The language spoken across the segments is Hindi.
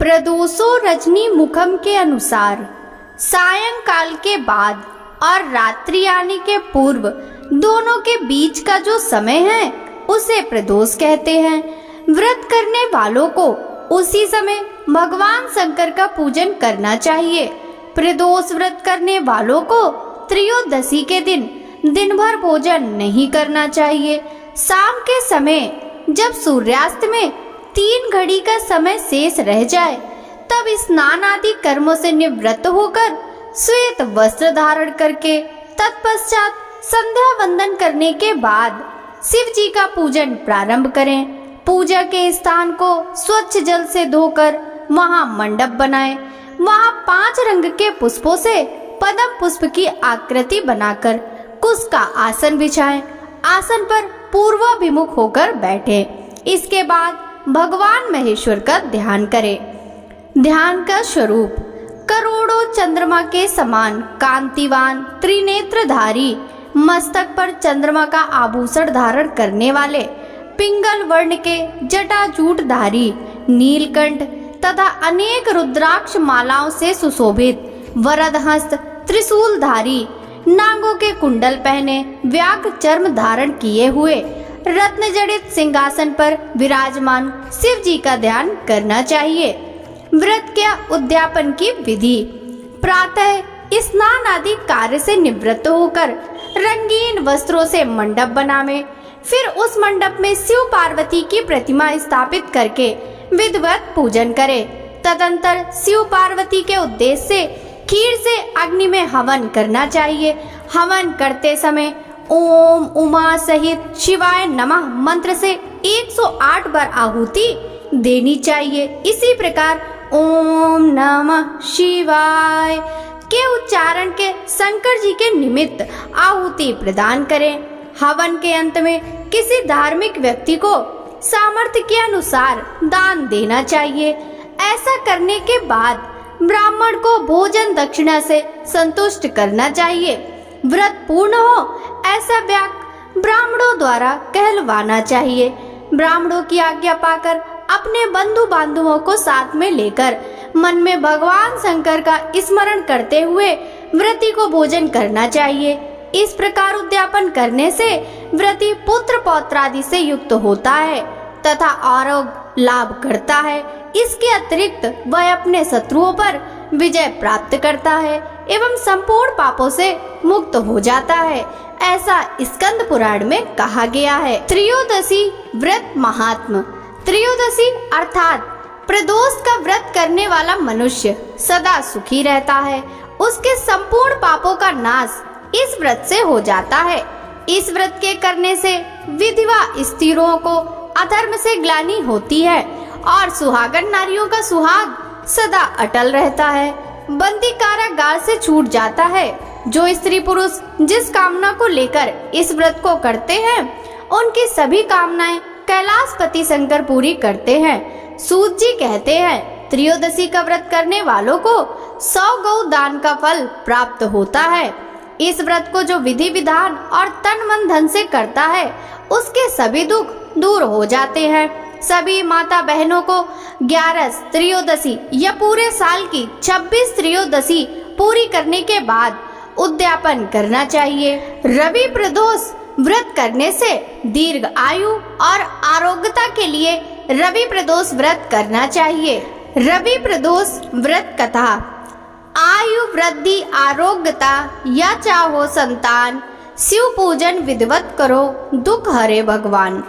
प्रदोषो रजनी मुखम के अनुसार सायंकाल के बाद और रात्रि आने के पूर्व दोनों के बीच का जो समय है उसे प्रदोष कहते हैं। व्रत करने वालों को उसी समय भगवान शंकर का पूजन करना चाहिए। प्रदोष व्रत करने वालों को त्रयोदशी के दिन दिन भर भोजन नहीं करना चाहिए। शाम के समय जब सूर्यास्त में 3 घड़ी का समय शेष रह जाए तब स्नान आदि कर्मों से निवृत्त होकर श्वेत वस्त्र धारण करके तत्पश्चात संध्या वंदन करने के बाद शिव जी का पूजन प्रारंभ करें। पूजा के स्थान को स्वच्छ जल से धोकर वहां मंडप बनाएं। वहां 5 रंग के पुष्पों से पद्म पुष्प की आकृति बनाकर कुश का आसन बिछाएं। आसन पर पूर्वाभिमुख होकर बैठें। इसके बाद भगवान महेश्वर का ध्यान करें। ध्यान का स्वरूप करोड़ों चंद्रमा के समान कांतिवान त्रिनेत्रधारी, मस्तक पर चंद्रमा का आभूषण धारण करने वाले, पिंगल वर्ण के जटाजूटधारी, नीलकंठ तथा अनेक रुद्राक्ष मालाओं से सुशोभित, वरदहस्त त्रिशूलधारी, नागों के कुंडल पहने, व्याघ्र चर्म धारण किए हुए, रत्न जड़ित सिंहासन पर विराजमान शिव जी का ध्यान करना चाहिए। व्रत के उद्यापन की विधि: प्रातः स्नान आदि कार्य से निवृत्त होकर रंगीन वस्त्रों से मंडप बनावे। फिर उस मंडप में शिव पार्वती की प्रतिमा स्थापित करके विधिवत पूजन करे। तदंतर शिव पार्वती के उद्देश्य से खीर से अग्नि में हवन करना चाहिए। हवन करते समय ओम उमा सहित शिवाय नमः मंत्र से 108 बार आहुति देनी चाहिए। इसी प्रकार ओम नमः शिवाय के उच्चारण के शंकर जी के निमित्त आहुति प्रदान करें। हवन के अंत में किसी धार्मिक व्यक्ति को सामर्थ्य के अनुसार दान देना चाहिए। ऐसा करने के बाद ब्राह्मण को भोजन दक्षिणा से संतुष्ट करना चाहिए। व्रत पूर्ण हो ऐसा वाक्य ब्राह्मणों द्वारा कहलवाना चाहिए। ब्राह्मणों की आज्ञा पाकर अपने बंधु बांधवों को साथ में लेकर मन में भगवान शंकर का स्मरण करते हुए व्रती को भोजन करना चाहिए। इस प्रकार उद्यापन करने से व्रती पुत्र पौत्र आदि से युक्त होता है तथा आरोग्य लाभ करता है। इसके अतिरिक्त वह अपने शत्रुओं पर विजय प्राप्त करता है एवं संपूर्ण पापों से मुक्त हो जाता है। ऐसा स्कंद पुराण में कहा गया है। त्रयोदशी व्रत महात्म: त्रयोदशी अर्थात प्रदोष का व्रत करने वाला मनुष्य सदा सुखी रहता है। उसके संपूर्ण पापों का नाश इस व्रत से हो जाता है। इस व्रत के करने से विधवा स्त्रियों को अधर्म से ग्लानि होती है और सुहागन नारियों का सुहाग सदा अटल रहता है। बंदी कारागार से छूट जाता है। जो स्त्री पुरुष जिस कामना को लेकर इस व्रत को करते हैं उनकी सभी कामनाएं कैलाशपति शंकर पूरी करते हैं। सूत जी कहते हैं, त्रयोदशी का व्रत करने वालों को 100 गौ दान का फल प्राप्त होता है। इस व्रत को जो विधि विधान और तन मन धन से करता है उसके सभी दुख दूर हो जाते हैं। सभी माता बहनों को 11 त्रयोदशी या पूरे साल की 26 त्रयोदशी पूरी करने के बाद उद्यापन करना चाहिए। रवि प्रदोष व्रत करने से दीर्घ आयु और आरोग्यता के लिए रवि प्रदोष व्रत करना चाहिए। रवि प्रदोष व्रत कथा: आयु वृद्धि आरोग्यता या चाहो संतान, शिव पूजन विधिवत करो, दुख हरे भगवान।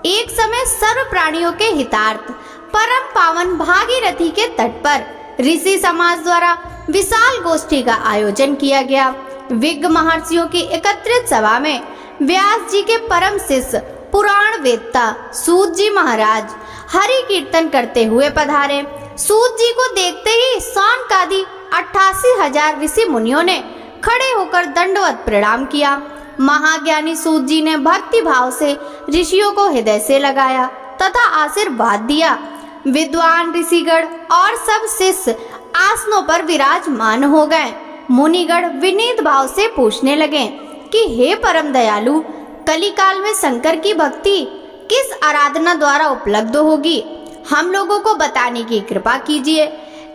एक समय सर्व प्राणियों के हितार्थ परम पावन भागीरथी के तट पर ऋषि समाज द्वारा विशाल गोष्ठी का आयोजन किया गया। विज्ञ महर्षियों की एकत्रित सभा में व्यास जी के परम शिष्य पुराण वेत्ता सूत जी महाराज हरि कीर्तन करते हुए पधारे। सूत जी को देखते ही सौनक आदि 88,000 ऋषि मुनियों ने खड़े होकर दंडवत प्रणाम किया। महाज्ञानी सूत जी ने भक्ति भाव से ऋषियों को हृदय से लगाया तथा आशीर्वाद दिया। विद्वान ऋषिगण और सब शिष्य आसनों पर विराजमान हो गए। मुनिगण विनीत भाव से पूछने लगे कि हे परम दयालु, कलिकाल में शंकर की भक्ति किस आराधना द्वारा उपलब्ध होगी? हम लोगों को बताने की कृपा कीजिए,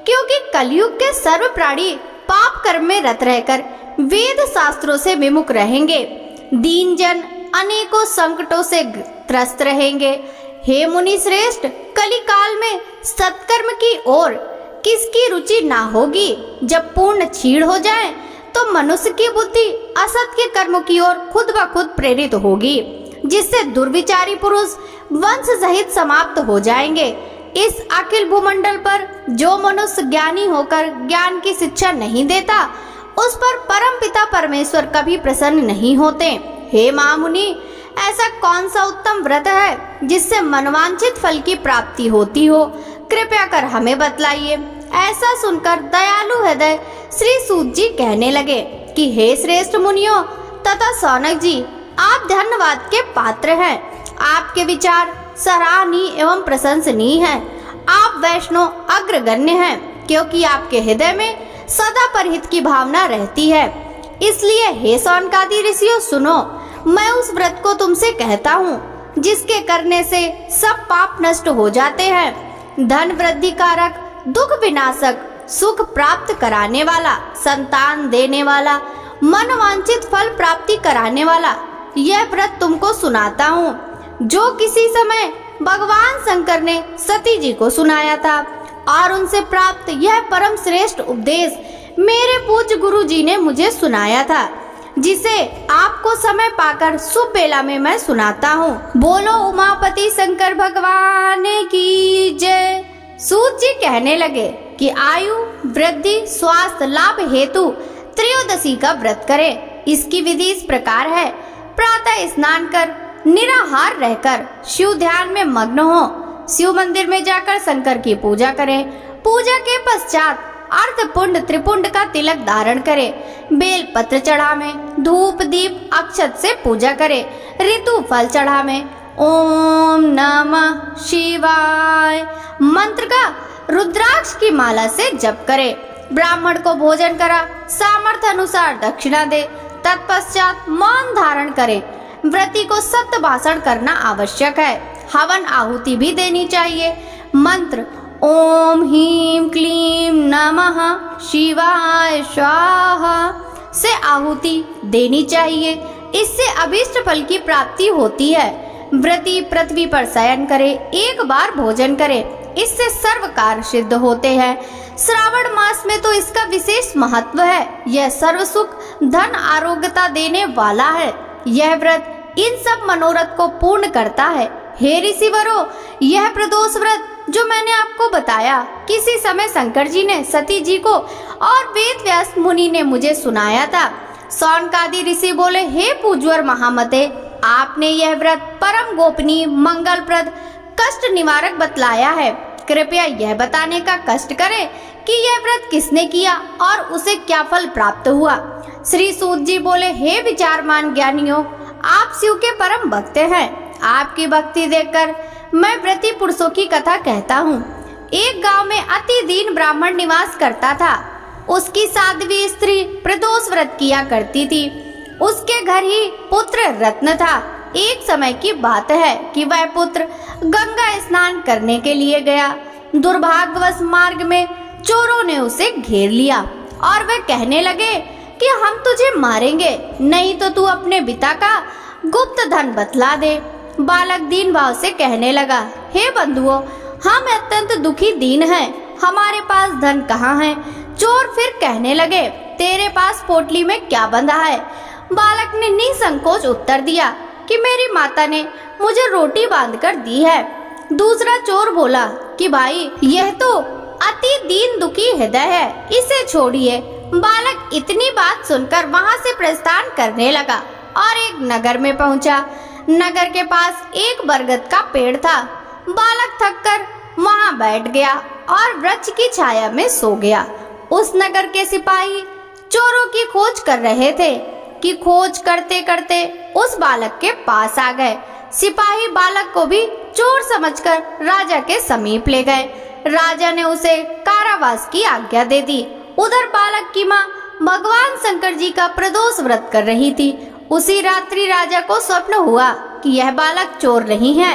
क्योंकि कलयुग के सर्व प्राणी पाप कर्म में रत रहकर वेद शास्त्रों से विमुख रहेंगे। दीन जन अनेकों संकटों से त्रस्त रहेंगे। हे मुनि श्रेष्ठ, कलिकाल में सत्कर्म की ओर किसकी रुचि ना होगी? जब पूर्ण क्षीण हो जाए तो मनुष्य की बुद्धि असत के कर्मों की ओर खुद ब खुद प्रेरित होगी, जिससे दुर्विचारी पुरुष वंश सहित समाप्त हो जाएंगे। इस अखिल भूमंडल पर जो मनुष्य ज्ञानी होकर ज्ञान की शिक्षा नहीं देता, उस पर परम पिता परमेश्वर कभी प्रसन्न नहीं होते। हे महामुनि, ऐसा कौन सा उत्तम व्रत है जिससे मनवांछित फल की प्राप्ति होती हो? कृपया कर हमें बतलाइए। ऐसा सुनकर दयालु हृदय श्री सूत जी कहने लगे कि हे श्रेष्ठ मुनियों तथा सौनक जी, आप धन्यवाद के पात्र हैं। आपके विचार सराहनीय एवं प्रशंसनीय हैं। आप वैष्णव अग्रगण्य हैं, क्योंकि आपके हृदय में सदा परहित की भावना रहती है। इसलिए हे शौनकादि ऋषियों, सुनो, मैं उस व्रत को तुमसे कहता हूँ जिसके करने से सब पाप नष्ट हो जाते हैं। धन वृद्धि कारक, दुख विनाशक, सुख प्राप्त कराने वाला, संतान देने वाला, मनवांछित फल प्राप्ति कराने वाला यह व्रत तुमको सुनाता हूँ, जो किसी समय भगवान शंकर ने सती जी को सुनाया था। और उनसे प्राप्त यह परम श्रेष्ठ उपदेश मेरे पूज्य गुरु जी ने मुझे सुनाया था, जिसे आपको समय पाकर शुभ बेला में मैं सुनाता हूँ। बोलो उमापति शंकर भगवान की जय। सूत जी कहने लगे कि आयु वृद्धि स्वास्थ्य लाभ हेतु त्रयोदशी का व्रत करें। इसकी विधि इस प्रकार है। प्रातः स्नान कर निराहार रहकर शिव ध्यान में मग्न हो। शिव मंदिर में जाकर शंकर की पूजा करें। पूजा के पश्चात अर्ध पुंड त्रिपुंड का तिलक धारण करें। बेल पत्र चढ़ावे, धूप दीप अक्षत से पूजा करें। ऋतु फल चढ़ावे। ओम नमः शिवाय मंत्र का रुद्राक्ष की माला से जप करे। ब्राह्मण को भोजन करा, सामर्थ्य अनुसार दक्षिणा दे। तत्पश्चात मौन धारण करे। व्रती को सत्य भाषण करना आवश्यक है। हवन आहुति भी देनी चाहिए। मंत्र ओम ह्रीं क्लीं नमः शिवाय स्वाहा से आहुति देनी चाहिए। इससे अभीष्ट फल की प्राप्ति होती है। व्रती पृथ्वी पर शयन करे, एक बार भोजन करे, इससे सर्व कार्य सिद्ध होते हैं। श्रावण मास में तो इसका विशेष महत्व है। यह सर्व सुख धन आरोग्यता देने वाला है। यह व्रत इन सब मनोरथ को पूर्ण करता है। हे ऋषिवरों, यह प्रदोष व्रत जो मैंने आपको बताया, किसी समय शंकर जी ने सती जी को और वेद व्यास मुनि ने मुझे सुनाया था। शौनकादि ऋषि बोले, हे पूज्यवर महामते, आपने यह व्रत परम गोपनीय मंगलप्रद कष्ट निवारक बतलाया है। कृपया यह बताने का कष्ट करें कि यह व्रत किसने किया और उसे क्या फल प्राप्त हुआ। श्री सूत जी बोले, हे विचारमान ज्ञानियों, आप शिव के परम भक्त हैं। आपकी भक्ति देखकर मैं व्रती पुरुषों की कथा कहता हूँ। एक गांव में अति दीन ब्राह्मण निवास करता था। उसकी साध्वी स्त्री प्रदोष व्रत किया करती थी। उसके घर ही पुत्र रत्न था। एक समय की बात है कि वह पुत्र गंगा स्नान करने के लिए गया। दुर्भाग्यवश मार्ग में चोरों ने उसे घेर लिया और वे कहने लगे कि हम तुझे मारेंगे, नहीं तो तू अपने पिता का गुप्त धन बतला दे। बालक दीन भाव से कहने लगा, हे बंधुओं, हम अत्यंत दुखी दीन हैं, हमारे पास धन कहाँ है। चोर फिर कहने लगे, तेरे पास पोटली में क्या बंधा है। बालक ने निसंकोच उत्तर दिया कि मेरी माता ने मुझे रोटी बांधकर दी है। दूसरा चोर बोला कि भाई, यह तो अति दीन दुखी हृदय है, इसे छोड़िए। बालक इतनी बात सुनकर वहां से प्रस्थान करने लगा और एक नगर में पहुंचा। नगर के पास एक बरगद का पेड़ था। बालक थककर वहां बैठ गया और वृक्ष की छाया में सो गया। उस नगर के सिपाही चोरों की खोज कर रहे थे कि खोज करते करते उस बालक के पास आ गए। सिपाही बालक को भी चोर समझकर राजा के समीप ले गए। राजा ने उसे कारावास की आज्ञा दे दी। उधर बालक की माँ भगवान शंकर जी का प्रदोष व्रत कर रही थी। उसी रात्रि राजा को स्वप्न हुआ कि यह बालक चोर नहीं है,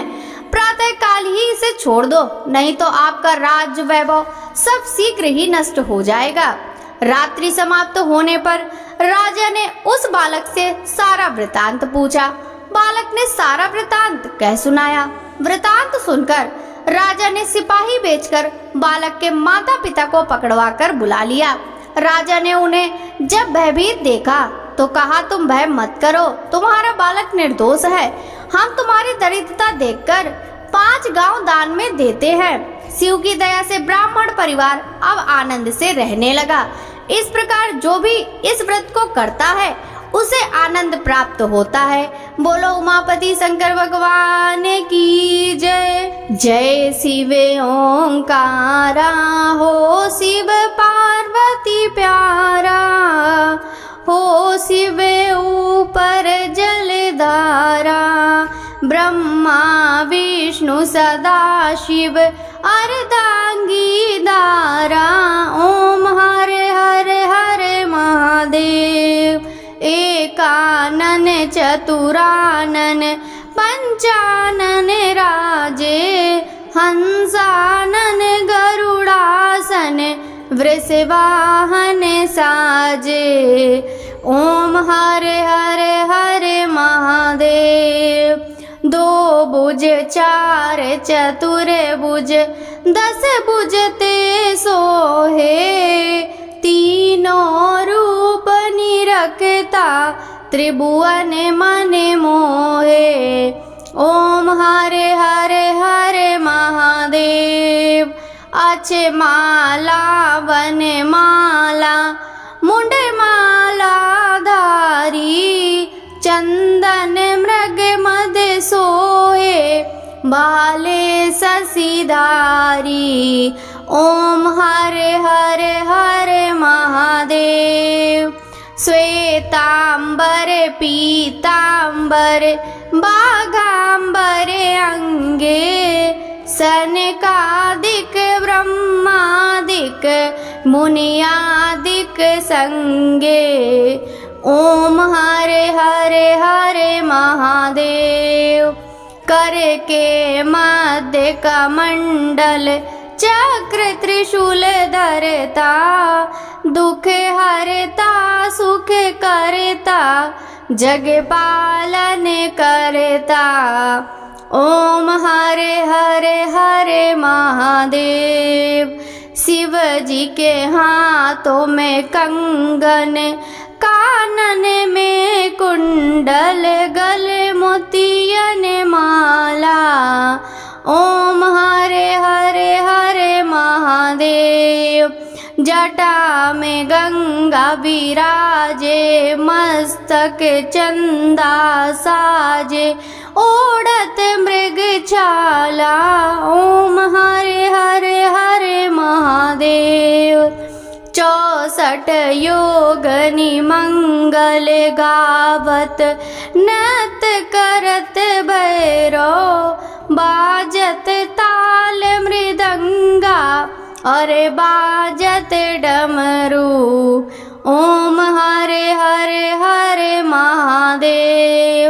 प्रातः काल ही इसे छोड़ दो, नहीं तो आपका राज्य वैभव सब शीघ्र ही नष्ट हो जाएगा। रात्रि समाप्त होने पर राजा ने उस बालक से सारा वृतांत पूछा। बालक ने सारा वृतांत कह सुनाया। वृतांत सुनकर राजा ने सिपाही भेजकर बालक के माता पिता को पकड़वाकर बुला लिया। राजा ने उन्हें जब भयभीत देखा तो कहा, तुम भय मत करो, तुम्हारा बालक निर्दोष है। हम तुम्हारी दरिद्रता देखकर 5 गांव दान में देते हैं। शिव की दया से ब्राह्मण परिवार अब आनंद से रहने लगा। इस प्रकार जो भी इस व्रत को करता है उसे आनंद प्राप्त होता है। बोलो उमापति शंकर भगवान की जय। जय शिव ओंकारा, हो शिव पार्वती प्यारा, हो शिव ऊपर जलधारा, ब्रह्मा विष्णु सदा शिव अर्धांगी दारा। ओम हरे हरे हरे महादेव, एकानन चतुरानन पंचानन राजे, हंसानन गरुड़ासन वृषवाहन साजे। ओम हरे हरे हरे महादेव। 2 भुज 4 चतुर भुज 10 भुज ते सोहे, तीनों रूप निरखता त्रिभुवन मन मोहे। ओम हरे हरे हरे महादेव। अच्छे माला वन माला मुंड माला धारी, चंदन मृग मद सोहे बाले शशिधारी। ओम हरे हरे हरे महादेव। श्वेतांबर पीतांबर बाघांबर अंगे, सनकादिक ब्रह्मादिक मुनियादिक संगे। ओम हरे हरे हरे महादेव। कर के मध्य कमंडल चक्र त्रिशूल धरता, दुख हरता सुख करता, जग पालन करता। ओम हरे हरे हरे महादेव। शिव जी के हाथों में कंगन, कानन में कुंडल, गले मोतियन माला। ओम हरे हरे हरे महादेव। जटा में गंगा विराजे, मस्तक चंदा साजे, ओढ़त मृग छाला। ओम हरे हरे हरे महादेव। 64 योगनी मंगल गावत, नत करत भैरव, बाजत ताल मृदंगा, अरे बाजत डमरू। ओम हरे हरे हरे महादेव।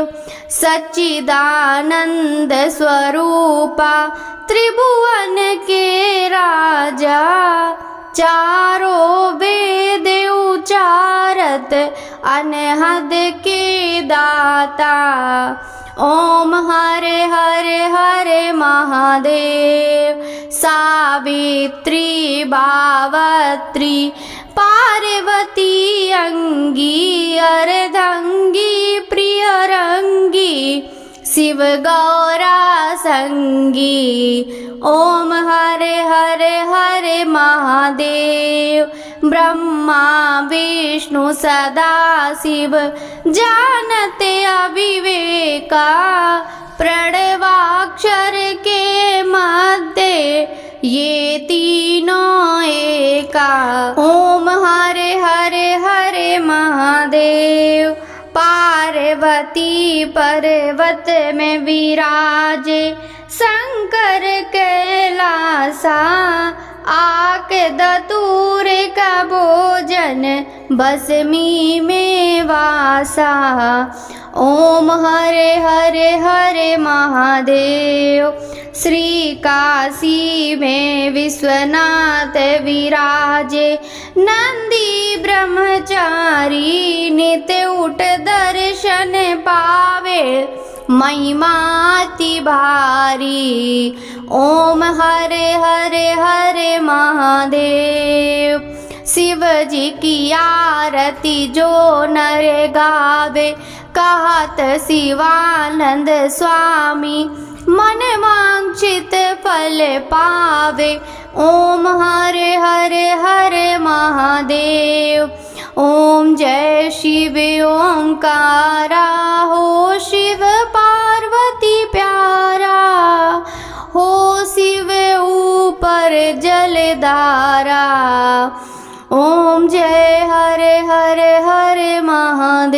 सच्चिदानंद स्वरूपा त्रिभुवन के राजा, चारों वेद उचारत अनहद के दाता। ओम हरे हरे हरे महादेव। सावित्री बावत्री पार्वती अंगी, अर्धंगी प्रिय रंगी, शिव गौरा संगी। ओम हरे हरे हरे महादेव। ब्रह्मा विष्णु सदा शिव जानते अविवेका, प्रणवाक्षर के मध्य ये तीनों एका। ओम हरे हरे हरे महादेव। पार्वती पर्वत में विराजे, शंकर कैलासा, आक दतूर का भोजन भस्मी में वासा। ओम हरे हरे हरे महादेव। श्री काशी में विश्वनाथ विराजे, नंदी ब्रह्मचारी नित्य उठ दर्शन पावे, महिमा अति भारी। ओम हरे हरे हरे महादेव। शिव जी की आरती जो नर गावे, कहत शिवानंद स्वामी, मन वांछित फल पावे। ओम हरे हरे हरे महादेव। ओम जय शिव ओंकारा, हो शिव पार्वती प्यारा, हो शिव ऊपर जलधारा। ओम जय हरे हरे हरे महादेव।